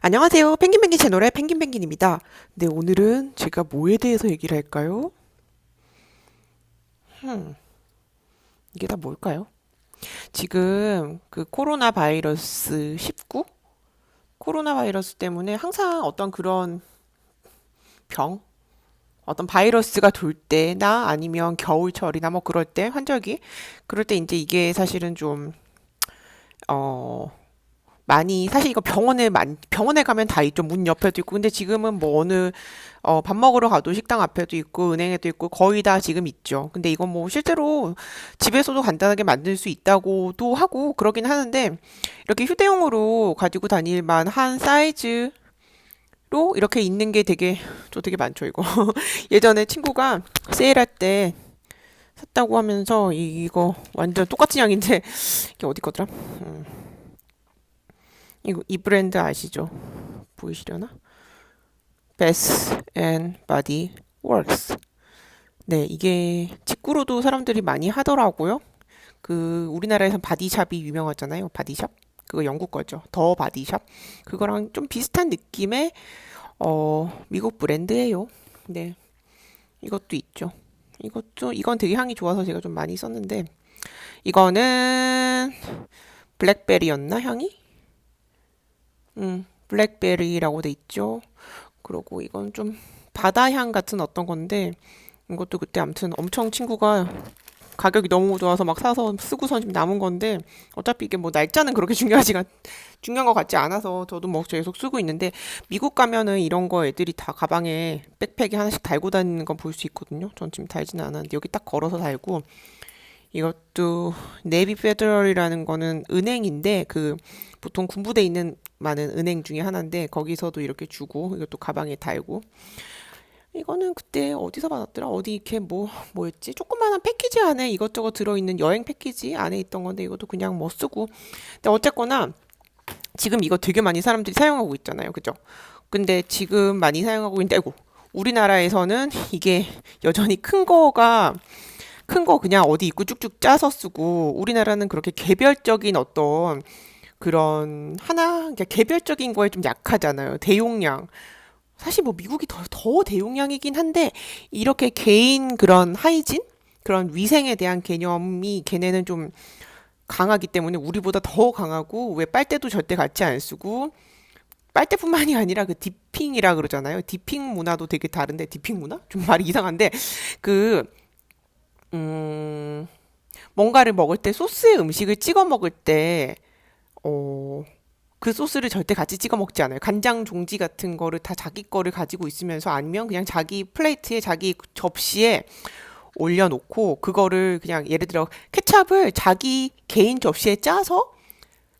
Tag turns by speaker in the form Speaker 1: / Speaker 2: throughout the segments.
Speaker 1: 안녕하세요. 펭귄펭귄 채널의 펭귄펭귄입니다. 네, 오늘은 제가 뭐에 대해서 얘기를 할까요? 흠, 이게 다 뭘까요? 지금 그 코로나 바이러스 19? 코로나 바이러스 때문에 항상 어떤 그런 병? 어떤 바이러스가 돌 때나 아니면 겨울철이나 뭐 그럴 때, 환절기? 그럴 때 이제 이게 사실은 좀, 어, 많이 사실 이거 병원에 가면 다 있죠. 문 옆에도 있고. 근데 지금은 뭐 어느 밥 먹으러 가도 식당 앞에도 있고 은행에도 있고 거의 다 지금 있죠. 근데 이건 뭐 실제로 집에서도 간단하게 만들 수 있다고도 하고 그러긴 하는데 이렇게 휴대용으로 가지고 다닐 만한 사이즈로 이렇게 있는 게 저 되게 많죠, 이거. 예전에 친구가 세일할 때 샀다고 하면서 이거 완전 똑같은 양인데 이게 어디 거더라? 이 브랜드 아시죠? 보이시려나? Bath and Body Works. 네, 이게 직구로도 사람들이 많이 하더라고요. 그 우리나라에선 바디샵이 유명하잖아요. 바디샵. 그거 영국 거죠. 더 바디샵. 그거랑 좀 비슷한 느낌의 미국 브랜드예요. 네, 이것도 있죠. 이건 되게 향이 좋아서 제가 좀 많이 썼는데 이거는 블랙베리였나 향이? 블랙베리라고 돼 있죠. 그러고 이건 좀 바다향 같은 어떤 건데 이것도 그때 아무튼 엄청 친구가 가격이 너무 좋아서 막 사서 쓰고선 지금 남은 건데 어차피 이게 뭐 날짜는 그렇게 중요한 것 같지 않아서 저도 뭐 계속 쓰고 있는데 미국 가면은 이런 거 애들이 다 가방에 백팩에 하나씩 달고 다니는 건 볼 수 있거든요. 전 지금 달지는 않았는데 여기 딱 걸어서 달고 이것도 네비 페더럴이라는 거는 은행인데 그 보통 군부대 있는 많은 은행 중에 하나인데 거기서도 이렇게 주고 이것도 가방에 달고 이거는 그때 어디서 받았더라? 어디 이렇게 뭐였지? 조그마한 패키지 안에 이것저것 들어있는 여행 패키지 안에 있던 건데 이것도 그냥 뭐 쓰고 근데 어쨌거나 지금 이거 되게 많이 사람들이 사용하고 있잖아요. 그죠? 근데 지금 많이 사용하고 있는데 아이고 우리나라에서는 이게 여전히 큰 거 그냥 어디 입고 쭉쭉 짜서 쓰고 우리나라는 그렇게 개별적인 어떤 그런 그러니까 개별적인 거에 좀 약하잖아요. 대용량. 사실 뭐 미국이 더 대용량이긴 한데 이렇게 개인 그런 하이진? 그런 위생에 대한 개념이 걔네는 좀 강하기 때문에 우리보다 더 강하고 왜 빨대도 절대 같이 안 쓰고 빨대뿐만이 아니라 그 디핑이라 그러잖아요. 디핑 문화도 되게 다른데 디핑 문화? 좀 말이 이상한데 그 음, 뭔가를 먹을 때 소스에 음식을 찍어 먹을 때, 어, 그 소스를 절대 같이 찍어 먹지 않아요. 간장 종지 같은 거를 다 자기 거를 가지고 있으면서 아니면 그냥 자기 플레이트에 자기 접시에 올려놓고 그거를 그냥 예를 들어 케찹을 자기 개인 접시에 짜서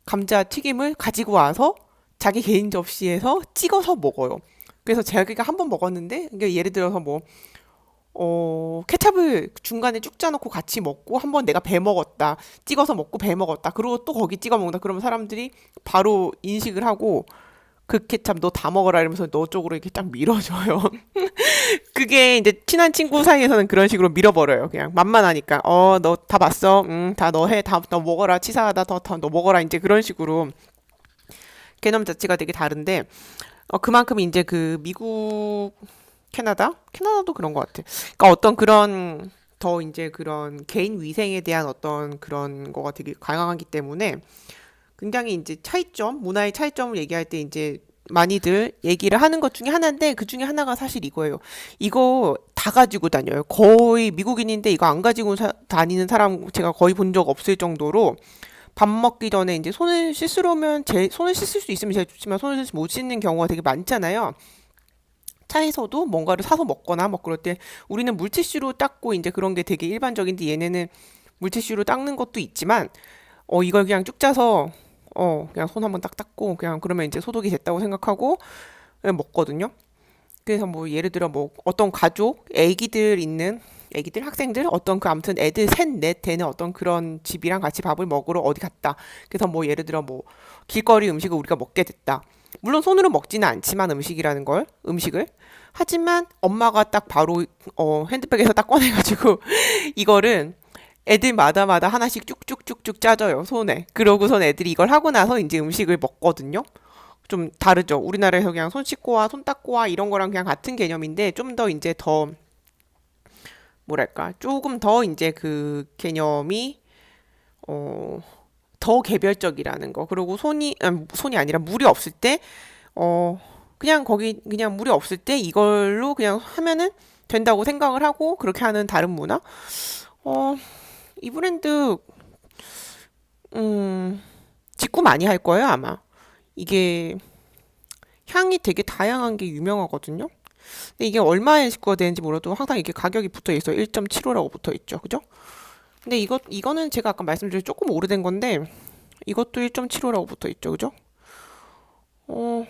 Speaker 1: 감자 튀김을 가지고 와서 자기 개인 접시에서 찍어서 먹어요. 그래서 제가 한 번 먹었는데, 그러니까 예를 들어서 뭐 케찹을 중간에 쭉 짜놓고 같이 먹고 한 번 내가 배 먹었다. 찍어서 먹고 배 먹었다. 그리고 또 거기 찍어 먹는다. 그러면 사람들이 바로 인식을 하고 그 케찹 너 다 먹어라 이러면서 너 쪽으로 이렇게 딱 밀어줘요. 그게 이제 친한 친구 사이에서는 그런 식으로 밀어버려요. 그냥 만만하니까. 너 다 봤어. 다 너 해. 다 너 먹어라. 치사하다. 더 너 먹어라. 이제 그런 식으로 개념 자체가 되게 다른데 그만큼 이제 그 미국 캐나다도 그런 것 같아. 그러니까 어떤 그런 더 이제 그런 개인 위생에 대한 어떤 그런 거가 되게 강하기 때문에 굉장히 이제 문화의 차이점을 얘기할 때 이제 많이들 얘기를 하는 것 중에 하나인데 그 중에 하나가 사실 이거예요. 이거 다 가지고 다녀요. 거의 미국인인데 이거 안 가지고 다니는 사람 제가 거의 본 적 없을 정도로 밥 먹기 전에 이제 손을 씻으려면 제 손을 씻을 수 있으면 제일 좋지만 손을 못 씻는 경우가 되게 많잖아요. 차에서도 뭔가를 사서 먹거나 뭐 그럴 때 우리는 물티슈로 닦고 이제 그런 게 되게 일반적인데 얘네는 물티슈로 닦는 것도 있지만 이걸 그냥 쭉 짜서 그냥 손 한번 딱 닦고 그냥 그러면 이제 소독이 됐다고 생각하고 그냥 먹거든요. 그래서 뭐 예를 들어 뭐 어떤 가족, 애기들, 학생들, 어떤 그 아무튼 애들 셋, 넷 되는 어떤 그런 집이랑 같이 밥을 먹으러 어디 갔다. 그래서 뭐 예를 들어 뭐 길거리 음식을 우리가 먹게 됐다. 물론 손으로 먹지는 않지만 음식을. 하지만 엄마가 딱 바로 핸드백에서 딱 꺼내가지고 이거를 애들마다 하나씩 쭉쭉쭉쭉 짜줘요, 손에. 그러고선 애들이 이걸 하고 나서 이제 음식을 먹거든요. 좀 다르죠. 우리나라에서 그냥 손 씻고와 손 닦고와 이런 거랑 그냥 같은 개념인데 좀 더 이제 더 뭐랄까 조금 더 이제 그 개념이 어, 더 개별적이라는 거. 그리고 손이 아니라 물이 없을 때 어, 그냥 거기 그냥 물이 없을 때 이걸로 그냥 하면은 된다고 생각을 하고 그렇게 하는 다른 문화. 어, 이 브랜드 직구 많이 할 거예요, 아마. 이게 향이 되게 다양한 게 유명하거든요. 근데 이게 얼마에 직구가 되는지 몰라도 항상 이게 가격이 붙어 있어요. 1.75라고 붙어 있죠. 그죠? 근데 이거는 제가 아까 말씀드린 조금 오래된 건데 이것도 1.75라고 붙어 있죠. 그죠? 어,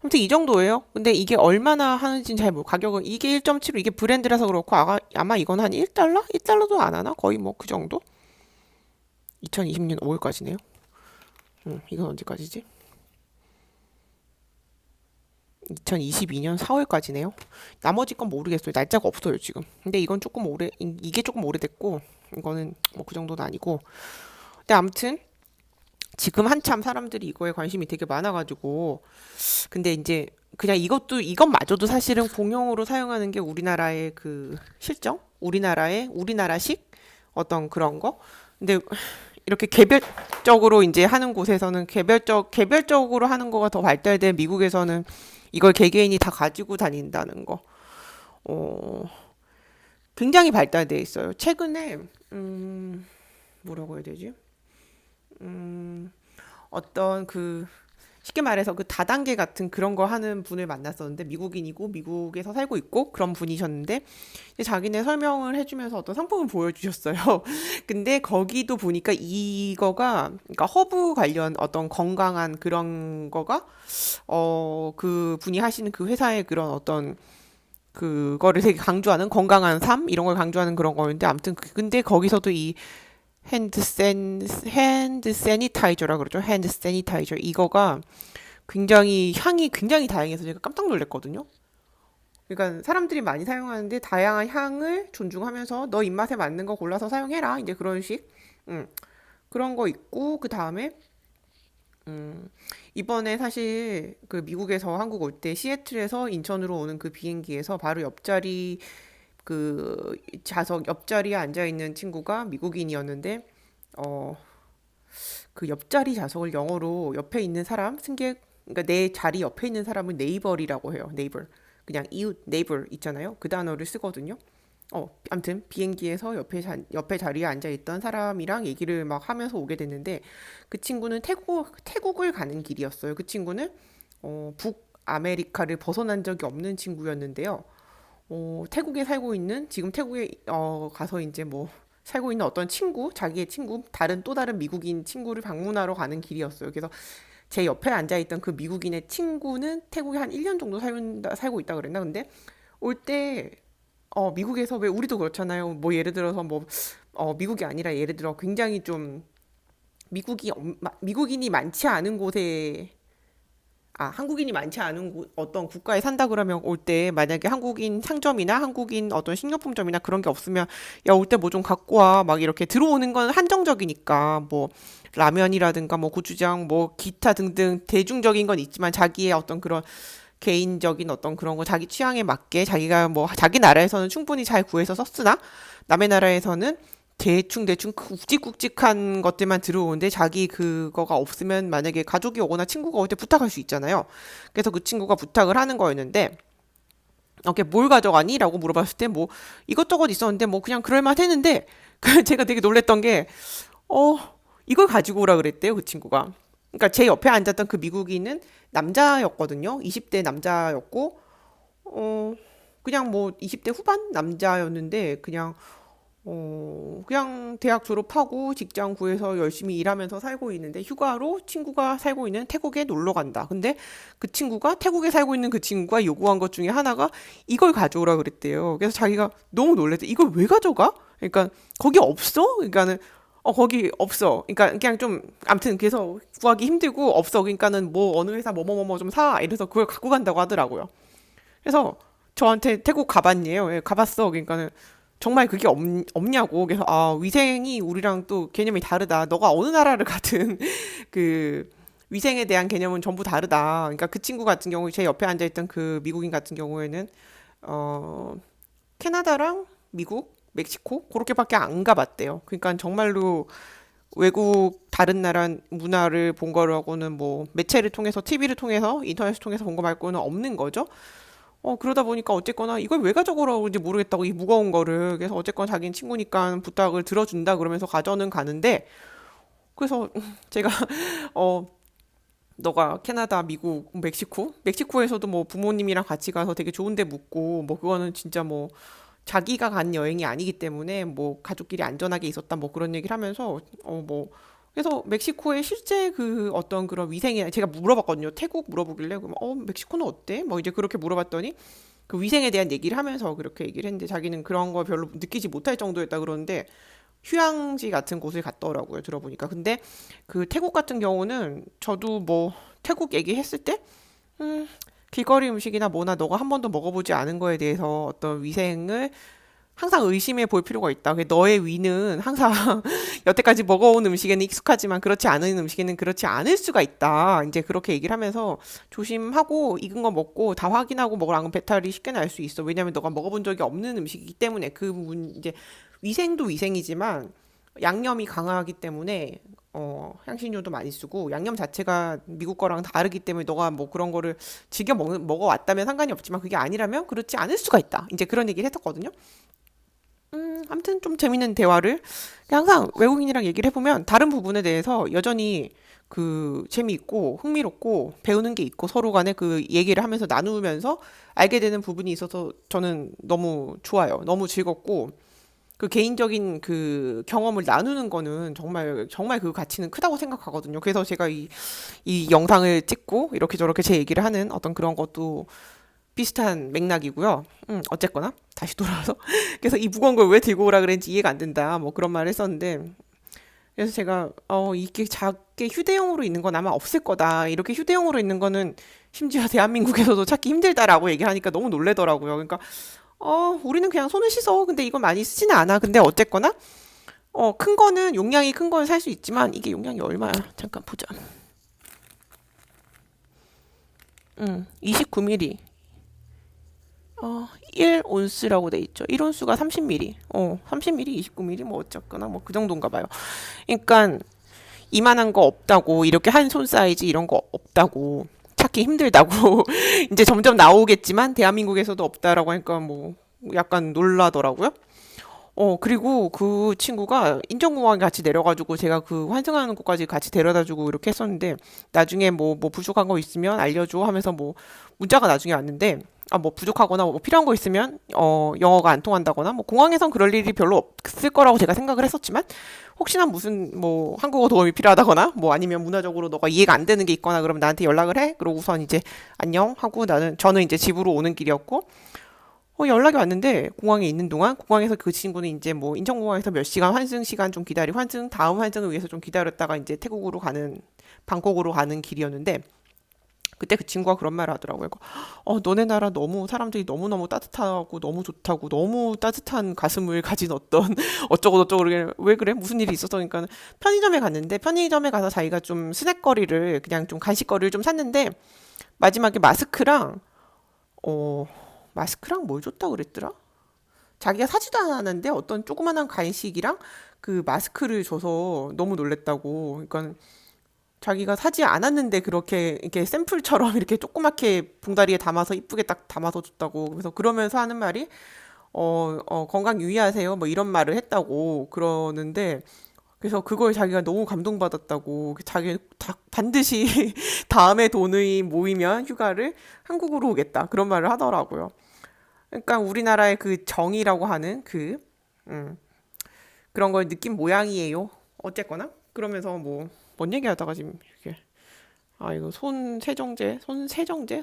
Speaker 1: 아무튼 이 정도예요. 근데 이게 얼마나 하는지는 잘 모르고 가격은 이게 1.75 이게 브랜드라서 그렇고 아마 이건 한 1달러? 1달러도 안 하나? 거의 뭐 그 정도? 2020년 5월까지네요. 이건 언제까지지? 2022년 4월까지네요. 나머지 건 모르겠어요. 날짜가 없어요, 지금. 근데 이건 조금 이게 조금 오래됐고, 이거는 뭐 그 정도는 아니고. 근데 아무튼, 지금 한참 사람들이 이거에 관심이 되게 많아가지고, 근데 이제 그냥 이것마저도 사실은 공용으로 사용하는 게 우리나라의 그 실정? 우리나라식 어떤 그런 거? 근데 이렇게 개별적으로 이제 하는 곳에서는 개별적으로 하는 거가 더 발달된 미국에서는 이걸 개개인이 다 가지고 다닌다는 거. 어, 굉장히 발달돼 있어요. 최근에, 뭐라고 해야 되지? 음, 어떤 쉽게 말해서 그 다단계 같은 그런 거 하는 분을 만났었는데, 미국인이고, 미국에서 살고 있고, 그런 분이셨는데, 이제 자기네 설명을 해주면서 어떤 상품을 보여주셨어요. 근데 거기도 보니까 그러니까 허브 관련 어떤 건강한 그런 거가, 그 분이 하시는 그 회사의 그런 어떤 그거를 되게 강조하는 건강한 삶? 이런 걸 강조하는 그런 거였는데, 아무튼, 근데 거기서도 이 핸드 세니타이저라 그러죠. 핸드 세니타이저. 이거가 향이 굉장히 다양해서 제가 깜짝 놀랐거든요. 그러니까 사람들이 많이 사용하는데 다양한 향을 존중하면서 너 입맛에 맞는 거 골라서 사용해라. 이제 그런 식. 음, 그런 거 있고, 그 다음에, 이번에 사실 그 미국에서 한국 올 때 시애틀에서 인천으로 오는 그 비행기에서 바로 옆자리에 앉아 있는 친구가 미국인이었는데, 어, 그 옆자리 좌석을 영어로 옆에 있는 사람, 그러니까 내 자리 옆에 있는 사람은 네이버리라고 해요. 네이버. 그냥 이웃, 네이버 있잖아요. 그 단어를 쓰거든요. 암튼 비행기에서 옆에 자리에 앉아 있던 사람이랑 얘기를 막 하면서 오게 됐는데 그 친구는 태국을 가는 길이었어요. 그 친구는 북아메리카를 벗어난 적이 없는 친구였는데요. 태국에 살고 있는 지금 태국에 가서 이제 뭐 살고 있는 어떤 자기의 친구, 또 다른 미국인 친구를 방문하러 가는 길이었어요. 그래서 제 옆에 앉아 있던 그 미국인의 친구는 태국에 한 1년 정도 살고 있다 그랬나? 근데 올 때 미국에서 왜 우리도 그렇잖아요. 뭐 예를 들어서 뭐 미국이 아니라 예를 들어 굉장히 좀 미국인이 많지 않은 곳에 한국인이 많지 않은 어떤 국가에 산다 그러면 올 때 만약에 한국인 상점이나 한국인 어떤 식료품점이나 그런 게 없으면 야, 올 때 뭐 좀 갖고 와. 막 이렇게 들어오는 건 한정적이니까 뭐 라면이라든가 뭐 고추장 뭐 기타 등등 대중적인 건 있지만 자기의 어떤 그런 개인적인 어떤 그런 거 자기 취향에 맞게 자기가 뭐 자기 나라에서는 충분히 잘 구해서 썼으나 남의 나라에서는 대충 굵직굵직한 것들만 들어오는데 자기 그거가 없으면 만약에 가족이 오거나 친구가 올 때 부탁할 수 있잖아요. 그래서 그 친구가 부탁을 하는 거였는데 이렇게 뭘 가져가니? 라고 물어봤을 때 뭐 이것저것 있었는데 뭐 그냥 그럴만 했는데 제가 되게 놀랬던 게 어, 이걸 가지고 오라 그랬대요, 그 친구가. 그러니까 제 옆에 앉았던 그 미국인은 남자였거든요. 20대 남자였고 그냥 뭐 20대 후반 남자였는데 그냥 대학 졸업하고 직장 구해서 열심히 일하면서 살고 있는데 휴가로 친구가 살고 있는 태국에 놀러 간다. 근데 태국에 살고 있는 그 친구가 요구한 것 중에 하나가 이걸 가져오라 그랬대요. 그래서 자기가 너무 놀랬대. 이걸 왜 가져가? 그러니까 거기 없어? 그러니까는 거기 없어. 그러니까 그냥 좀 아무튼 그래서 구하기 힘들고 없어. 그러니까는 뭐 어느 회사 뭐뭐뭐 좀 사. 이래서 그걸 갖고 간다고 하더라고요. 그래서 저한테 태국 가봤니에요. 예, 가봤어. 그러니까는 정말 그게 없냐고. 그래서 위생이 우리랑 또 개념이 다르다. 너가 어느 나라를 가든 그 위생에 대한 개념은 전부 다르다. 그러니까 그 친구 같은 경우 제 옆에 앉아있던 그 미국인 같은 경우에는 어 캐나다랑 미국, 멕시코 그렇게밖에 안 가봤대요. 그러니까 정말로 외국 다른 나라 문화를 본 거라고는 뭐 매체를 통해서 TV를 통해서 인터넷을 통해서 본 거 말고는 없는 거죠. 그러다 보니까 어쨌거나 이걸 왜 가져오라고 이제 모르겠다고 이 무거운 거를 그래서 어쨌거나 자기는 친구니까 부탁을 들어준다 그러면서 가져는 가는데 그래서 제가 어 너가 캐나다, 미국, 멕시코에서도 뭐 부모님이랑 같이 가서 되게 좋은 데 묵고 뭐 그거는 진짜 뭐 자기가 간 여행이 아니기 때문에 뭐 가족끼리 안전하게 있었다 뭐 그런 얘기를 하면서 뭐 그래서 멕시코의 실제 그 어떤 그런 위생에 제가 물어봤거든요. 태국 물어보길래 그럼 멕시코는 어때? 뭐 이제 그렇게 물어봤더니 그 위생에 대한 얘기를 하면서 그렇게 얘기를 했는데 자기는 그런 거 별로 느끼지 못할 정도였다 그러는데 휴양지 같은 곳을 갔더라고요. 들어보니까. 근데 그 태국 같은 경우는 저도 뭐 태국 얘기했을 때 음, 길거리 음식이나 뭐나 너가 한 번도 먹어보지 않은 거에 대해서 어떤 위생을 항상 의심해 볼 필요가 있다. 너의 위는 항상 여태까지 먹어온 음식에는 익숙하지만 그렇지 않은 음식에는 그렇지 않을 수가 있다. 이제 그렇게 얘기를 하면서 조심하고 익은 거 먹고 다 확인하고 먹으라면 배탈이 쉽게 날 수 있어. 왜냐면 너가 먹어본 적이 없는 음식이기 때문에 이제 위생도 위생이지만 양념이 강하기 때문에 향신료도 많이 쓰고 양념 자체가 미국 거랑 다르기 때문에 너가 뭐 그런 거를 먹어왔다면 상관이 없지만 그게 아니라면 그렇지 않을 수가 있다. 이제 그런 얘기를 했었거든요. 아무튼 좀 재밌는 대화를 항상 외국인이랑 얘기를 해보면 다른 부분에 대해서 여전히 그 재미있고 흥미롭고 배우는 게 있고 서로 간에 그 얘기를 하면서 나누면서 알게 되는 부분이 있어서 저는 너무 좋아요. 너무 즐겁고 그 개인적인 그 경험을 나누는 거는 정말 정말 그 가치는 크다고 생각하거든요. 그래서 제가 이 영상을 찍고 이렇게 저렇게 제 얘기를 하는 어떤 그런 것도 비슷한 맥락이고요. 어쨌거나 다시 돌아와서 그래서 이 무거운 걸 왜 들고 오라 그랬는지 이해가 안 된다. 뭐 그런 말을 했었는데 그래서 제가 이게 작게 휴대용으로 있는 건 아마 없을 거다. 이렇게 휴대용으로 있는 거는 심지어 대한민국에서도 찾기 힘들다라고 얘기하니까 너무 놀래더라고요. 그러니까 우리는 그냥 손을 씻어. 근데 이거 많이 쓰지는 않아. 근데 어쨌거나 큰 거는 용량이 큰 건 살 수 있지만 이게 용량이 얼마야? 잠깐 보자. 29ml. 1온스라고 돼 있죠. 1온스가 30ml. 30ml, 29ml 뭐 어쨌거나 뭐 그 정도인가 봐요. 그러니까 이만한 거 없다고 이렇게 한 손 사이즈 이런 거 없다고 찾기 힘들다고 이제 점점 나오겠지만 대한민국에서도 없다라고 하니까 뭐 약간 놀라더라고요. 그리고 그 친구가 인천공항에 같이 내려가지고 제가 그 환승하는 곳까지 같이 데려다주고 이렇게 했었는데 나중에 뭐 부족한 거 있으면 알려줘 하면서 뭐 문자가 나중에 왔는데 뭐 부족하거나 뭐 필요한 거 있으면 영어가 안 통한다거나 뭐 공항에선 그럴 일이 별로 없을 거라고 제가 생각을 했었지만 혹시나 무슨 뭐 한국어 도움이 필요하다거나 뭐 아니면 문화적으로 너가 이해가 안 되는 게 있거나 그러면 나한테 연락을 해. 그러고 우선 이제 안녕 하고 저는 이제 집으로 오는 길이었고 연락이 왔는데 공항에 있는 동안 공항에서 그 친구는 이제 뭐 인천공항에서 몇 시간 환승 시간 좀 다음 환승을 위해서 좀 기다렸다가 이제 방콕으로 가는 길이었는데 그때 그 친구가 그런 말을 하더라고요. 너네 나라 너무 사람들이 너무너무 따뜻하고 너무 좋다고 너무 따뜻한 가슴을 가진 어떤 어쩌고 왜 그래? 무슨 일이 있었어? 그러니까 편의점에 갔는데 편의점에 가서 자기가 좀 스낵거리를 그냥 좀 간식거리를 좀 샀는데 마지막에 어, 마스크랑 뭘 줬다고 그랬더라? 자기가 사지도 않았는데 어떤 조그만한 간식이랑 그 마스크를 줘서 너무 놀랬다고. 그러니까 자기가 사지 않았는데 그렇게 이렇게 샘플처럼 이렇게 조그맣게 봉다리에 담아서 이쁘게 딱 담아서 줬다고. 그래서 그러면서 하는 말이 건강 유의하세요. 뭐 이런 말을 했다고 그러는데 그래서 그걸 자기가 너무 감동받았다고. 반드시 다음에 돈이 모이면 휴가를 한국으로 오겠다. 그런 말을 하더라고요. 그러니까 우리나라의 그 정이라고 하는 음, 그런 걸 느낀 모양이에요. 어쨌거나 그러면서 뭐 뭔 얘기하다가 지금 이렇게 이거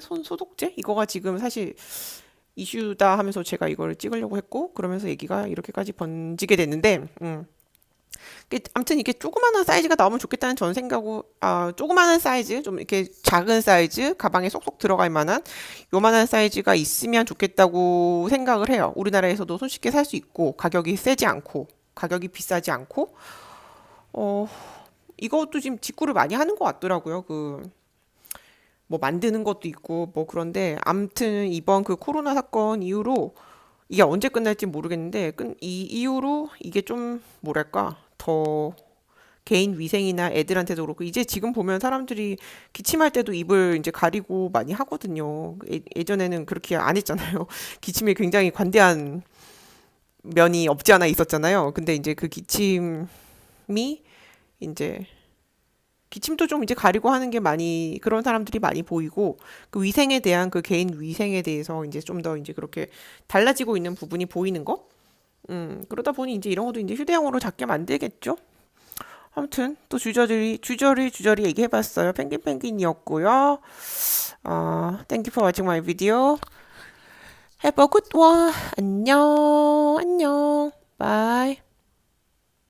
Speaker 1: 손 소독제 이거가 지금 사실 이슈다 하면서 제가 이걸 찍으려고 했고 그러면서 얘기가 이렇게까지 번지게 됐는데 아무튼 이게 조그마한 사이즈가 나오면 좋겠다는 전 생각고 조그마한 사이즈 좀 이렇게 작은 사이즈 가방에 쏙쏙 들어갈 만한 요만한 사이즈가 있으면 좋겠다고 생각을 해요. 우리나라에서도 손쉽게 살 수 있고 가격이 비싸지 않고 어 이것도 지금 직구를 많이 하는 것 같더라고요. 뭐 만드는 것도 있고 뭐 그런데 암튼 이번 그 코로나 사건 이후로 이게 언제 끝날지 모르겠는데 이 이후로 이게 좀 뭐랄까 더 개인 위생이나 애들한테도 그렇고 이제 지금 보면 사람들이 기침할 때도 입을 이제 가리고 많이 하거든요. 예전에는 그렇게 안 했잖아요. 기침에 굉장히 관대한 면이 없지 않아 있었잖아요. 근데 이제 그 기침이 이제 기침도 좀 이제 가리고 하는 게 많이 그런 사람들이 많이 보이고 그 위생에 대한 그 개인 위생에 대해서 이제 좀 더 이제 그렇게 달라지고 있는 부분이 보이는 거? 그러다 보니 이제 이런 것도 이제 휴대용으로 작게 만들겠죠? 아무튼 또 주저리 얘기해봤어요. 펭귄이었고요. Thank you for watching my video. Have a good one. 안녕, 안녕, bye.